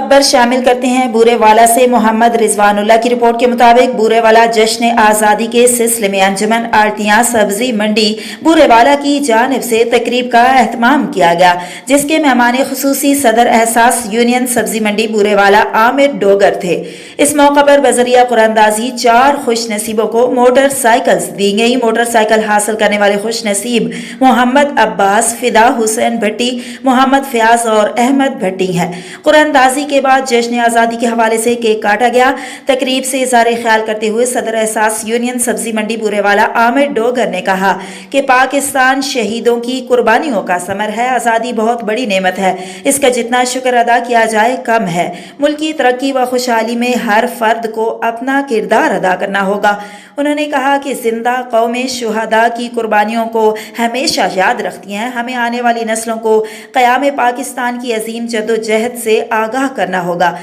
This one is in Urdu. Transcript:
خبر شامل کرتے ہیں بورے والا سے۔ محمد رضوان اللہ کی رپورٹ کے مطابق بورے والا جشن آزادی کے سلسلے میں انجمن آڑتیاں سبزی منڈی بورے والا کی جانب سے تقریب کا اہتمام کیا گیا، جس کے مہمان خصوصی صدر احساس یونین سبزی منڈی بورے والا عامر ڈوگر تھے۔ اس موقع پر بذریعہ قرآن اندازی 4 خوش نصیبوں کو موٹر سائیکلز دی گئی۔ موٹر سائیکل حاصل کرنے والے خوش نصیب محمد عباس، فدا حسین بھٹی، محمد فیاض اور احمد بھٹی ہیں۔ قرآن اندازی کے بعد جشن آزادی کے حوالے سے کیک کاٹا گیا۔ تقریب سے اظہار خیال کرتے ہوئے صدر احساس یونین سبزی منڈی بورے والا عامر ڈوگر نے کہا کہ پاکستان شہیدوں کی قربانیوں کا ثمر ہے۔ آزادی بہت بڑی نعمت ہے، اس کا جتنا شکر ادا کیا جائے کم ہے۔ ملکی ترقی و خوشحالی میں ہر فرد کو اپنا کردار ادا کرنا ہوگا۔ انہوں نے کہا کہ زندہ قومیں شہداء کی قربانیوں کو ہمیشہ یاد رکھتی ہیں۔ ہمیں آنے والی نسلوں کو قیام پاکستان کی عظیم جدوجہد سے آگاہ کرنا ہوگا۔